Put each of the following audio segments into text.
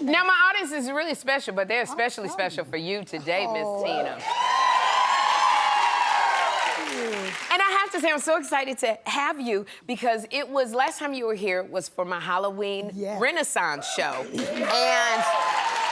Now, my audience is really special, but they're especially special for you today, Miss Tina. And I have to say, I'm so excited to have you because it was, last time you were here was for my Halloween Renaissance show. And,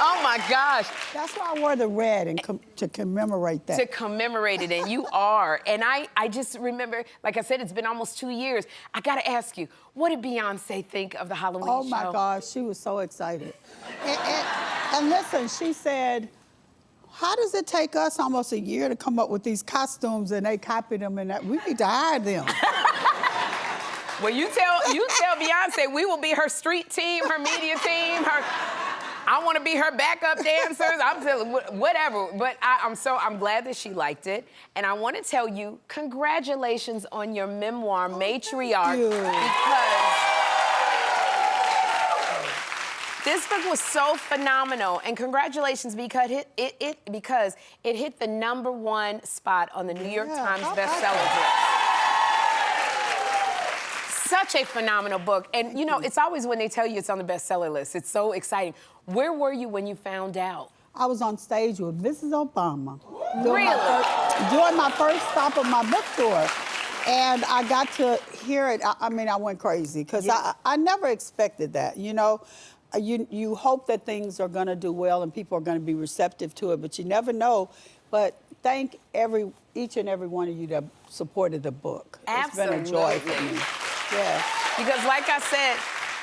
oh my gosh. That's why I wore the red and to commemorate that. To commemorate it, and you are. And I just remember, like I said, it's been almost 2 years. I gotta ask you, what did Beyonce think of the Halloween show? Oh my gosh, she was so excited. And listen, she said, how does it take us almost a year to come up with these costumes and they copy them and that? We need to hire them. Well, you tell Beyonce we will be her street team, her media team, I want to be her backup dancers. I'm telling whatever. But I'm glad that she liked it. And I want to tell you, congratulations on your memoir, Matriarch. Thank you. Because this book was so phenomenal, and congratulations because it hit the #1 spot on the New York Times bestseller list. Such a phenomenal book, and you know, it's always when they tell you it's on the bestseller list, it's so exciting. Where were you when you found out? I was on stage with Mrs. Obama. Really? Doing my first stop of my book tour. And I got to hear it. I mean, I went crazy because I never expected that, you know. You hope that things are going to do well and people are going to be receptive to it, but you never know. But thank each and every one of you that supported the book. Absolutely. It's been a joy for me. Yeah. Because like I said,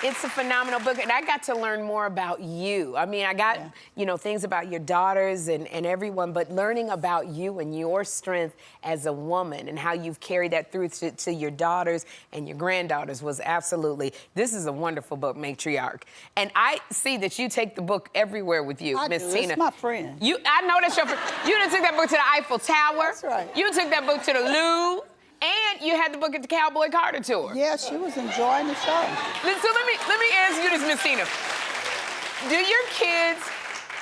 it's a phenomenal book, and I got to learn more about you. I mean, I got, you know, things about your daughters and everyone, but learning about you and your strength as a woman and how you've carried that through to your daughters and your granddaughters was absolutely, this is a wonderful book, Matriarch. And I see that you take the book everywhere with you, Miss Tina. It's my friend. I know that's your friend. You done took that book to the Eiffel Tower. That's right. You took that book to the Louvre. And you had the book at the Cowboy Carter tour. Yeah, she was enjoying the show. So let me ask you this, Miss Tina.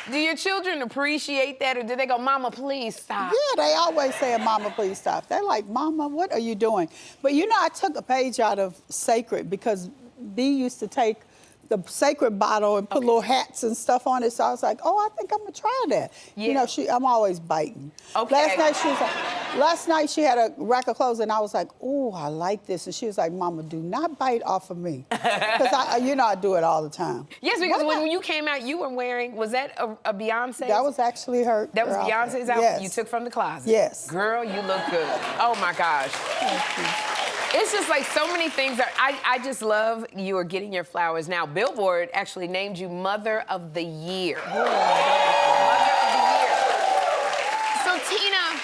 Do your children appreciate that, or do they go, Mama, please stop? Yeah, they always say, Mama, please stop. They're like, Mama, what are you doing? But you know, I took a page out of Sacred because B used to take the Sacred bottle and put little hats and stuff on it. So I was like, oh, I think I'm gonna try that. Yeah. You know, I'm always biting. Okay. Last night she had a rack of clothes and I was like, oh, I like this. And she was like, Mama, do not bite off of me. Because you know I do it all the time. Yes, because when you came out, you were wearing, was that a Beyonce? That was actually her. That was Beyonce's outfit yes. You took from the closet? Yes. Girl, you look good. Oh my gosh. Thank you. It's just like so many things. I just love you are getting your flowers. Now, Billboard actually named you Mother of the Year. Mother of the Year. So, Tina,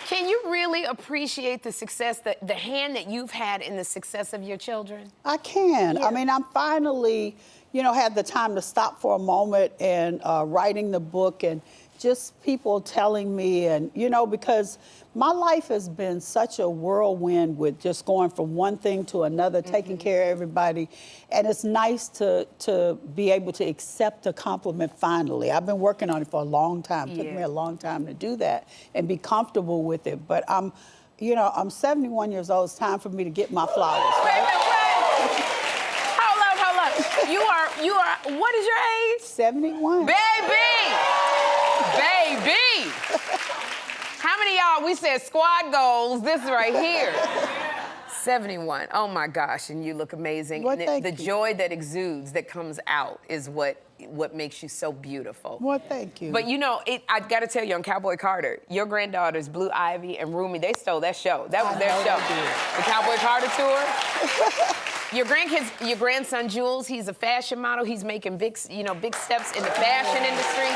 can you really appreciate the success, the hand that you've had in the success of your children? I can. Yeah. I mean, I'm finally, you know, had the time to stop for a moment and writing the book and just people telling me and, you know, because my life has been such a whirlwind with just going from one thing to another, taking care of everybody. And it's nice to be able to accept a compliment finally. I've been working on it for a long time. It took me a long time to do that and be comfortable with it. But I'm 71 years old. It's time for me to get my flowers. Right? Wait. Hold up. You are, what is your age? 71. Baby! How many of y'all, we said squad goals, this right here. 71, oh my gosh, and you look amazing. Well, and the joy that exudes, that comes out is what makes you so beautiful. Well, thank you. But you know, I gotta tell you, on Cowboy Carter, your granddaughters, Blue Ivy and Rumi, they stole that show. That was their show. The Cowboy Carter tour. Your grandson, Jules, he's a fashion model. He's making big steps in the fashion industry.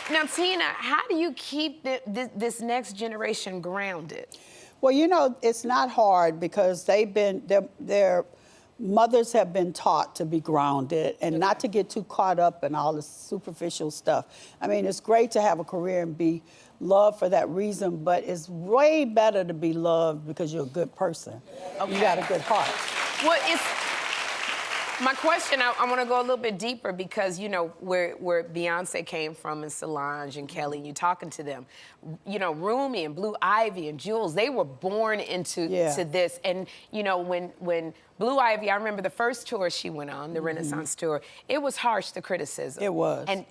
Now, Tina, how do you keep this next generation grounded? Well, you know, it's not hard because their mothers have been taught to be grounded and not to get too caught up in all this superficial stuff. I mean, it's great to have a career and be loved for that reason, but it's way better to be loved because you're a good person. Okay. You got a good heart. Well, My question, I want to go a little bit deeper because, you know, where Beyonce came from and Solange and Kelly, and you talking to them, you know, Rumi and Blue Ivy and Jules, they were born into to this. And, you know, when Blue Ivy, I remember the first tour she went on, the Renaissance tour, it was harsh, the criticism. It was. And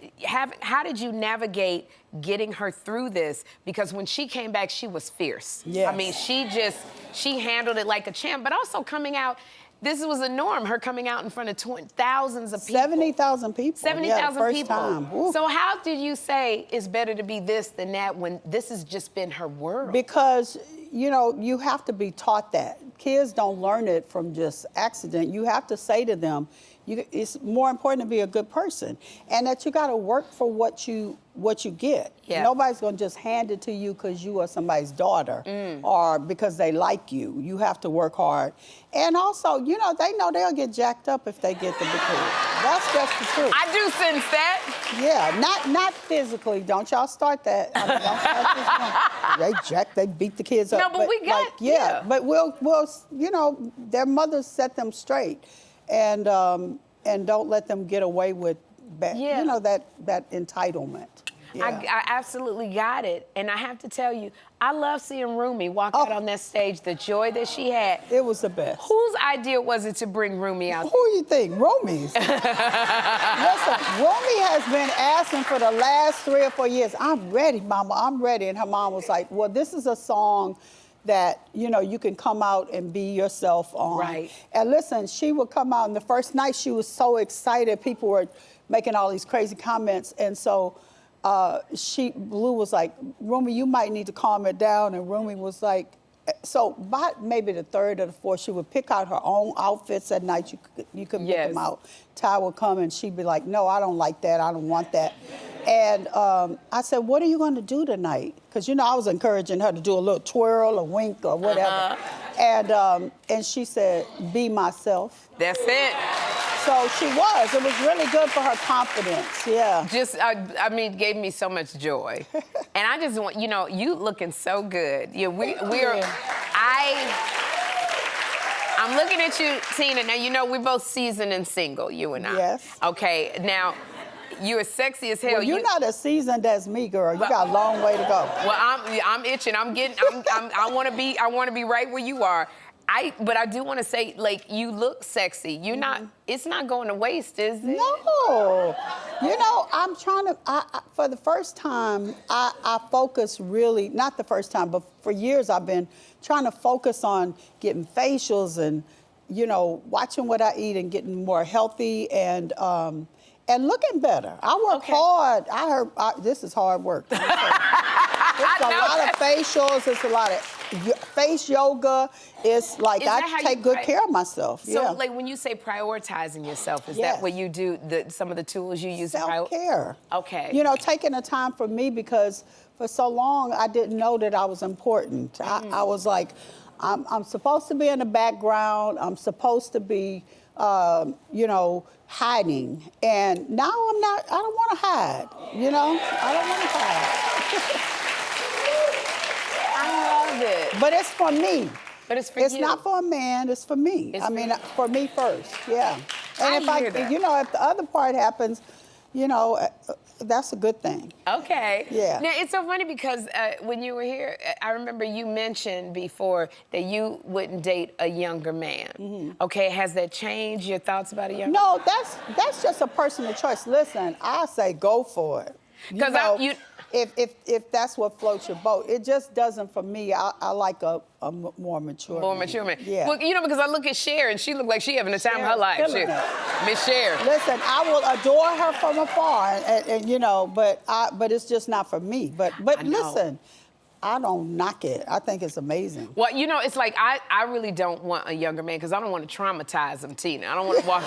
how did you navigate getting her through this? Because when she came back, she was fierce. Yes. I mean, she handled it like a champ, but also coming out, this was a norm, her coming out in front of thousands of people. 70,000 people. 70,000 people. Time. So how did you say it's better to be this than that when this has just been her world? Because, you know, you have to be taught that. Kids don't learn it from just accident. You have to say to them, it's more important to be a good person, and that you got to work for what you get. Yeah. Nobody's going to just hand it to you because you are somebody's daughter or because they like you. You have to work hard. And also, you know they'll get jacked up if they get the bikini. That's just the truth. I do sense that. Yeah, not physically. Don't y'all start that. I mean, don't start this. They beat the kids up. No, but we got, yeah. But we'll, you know, their mothers set them straight, and don't let them get away with, you know, that entitlement. Yeah. I absolutely got it. And I have to tell you, I love seeing Rumi walk out on that stage, the joy that she had. It was the best. Whose idea was it to bring Rumi out? Who you think? Rumi's. Listen, Rumi has been asking for the last 3 or 4 years, I'm ready, Mama, I'm ready. And her mom was like, well, this is a song that, you know, you can come out and be yourself on. Right. And listen, she would come out, and the first night she was so excited. People were making all these crazy comments. And so Blue was like, Rumi, you might need to calm it down. And Rumi was like, so by maybe the 3rd or the 4th, she would pick out her own outfits at night. You could pick them out. Ty would come and she'd be like, no, I don't like that. I don't want that. And I said, what are you going to do tonight? Because, you know, I was encouraging her to do a little twirl, a wink, or whatever. And she said, be myself. That's it. So she was. It was really good for her confidence, yeah. Just, I mean, gave me so much joy. And I just want, you know, you looking so good. Yeah, I'm looking at you, Tina. Now, you know, we're both seasoned and single, you and I. Yes. Okay, now, you're sexy as hell. Well, you're not as seasoned as me, girl. You got a long way to go. Well, I'm itching. I want to be right where you are. But I do want to say, like, you look sexy. You're not. It's not going to waste, is it? No. You know, I'm trying to. For the first time, I focus really. Not the first time, but for years I've been trying to focus on getting facials and, you know, watching what I eat and getting more healthy and looking better. I work hard. I heard this is hard work. It's a lot of facials. It's a lot of face yoga. It's like I take good care of myself. So, like, when you say prioritizing yourself, is that what you do? Some of the tools you use? Self-care. Okay. You know, taking the time for me because for so long I didn't know that I was important. I was like, I'm supposed to be in the background. I'm supposed to be, you know, hiding. And now I'm not. I don't want to hide. You know, I don't want to hide. I love it. But it's for me. But it's for you. It's not for a man. It's for me. For me first. Yeah. And you know, if the other part happens, you know, that's a good thing. Okay. Yeah. Now, it's so funny because when you were here, I remember you mentioned before that you wouldn't date a younger man. Okay, has that changed your thoughts about a younger man? No, that's just a personal choice. Listen, I say go for it. Because if that's what floats your boat. It just doesn't for me. I like a more mature man. Yeah. Well, you know, because I look at Sherri and she looked like she having the time of her life. Miss Sherri. Listen, I will adore her from afar, and you know, but it's just not for me. But listen, I don't knock it. I think it's amazing. Well, you know, it's like I really don't want a younger man because I don't want to traumatize him, Tina. I don't want to walk.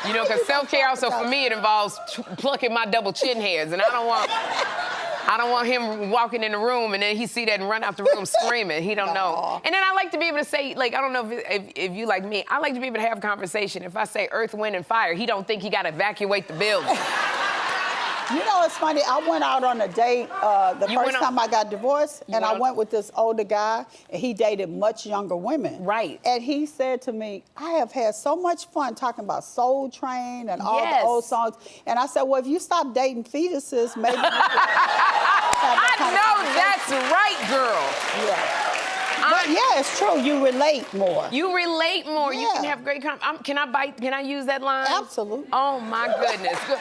You know, because self-care also for me, it involves plucking my double chin hairs, and I don't want him walking in the room and then he see that and run out the room screaming. He don't know. And then I like to be able to say, like, I don't know if you like me, I like to be able to have a conversation. If I say earth, wind, and fire, he don't think he got to evacuate the building. You know, it's funny. I went out on a date the first time I got divorced, and I went with this older guy, and he dated much younger women. Right. And he said to me, I have had so much fun talking about Soul Train and all the old songs. And I said, well, if you stop dating fetuses, maybe. I know that's right, girl. Yeah. But yeah, it's true. You relate more. You relate more. Yeah. You can have great Can I use that line? Absolutely. Oh my goodness. Good.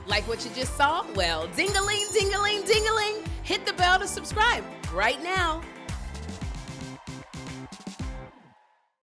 Like what you just saw? Well, ding-a-ling, ding-a-ling, ding-a-ling. Hit the bell to subscribe right now.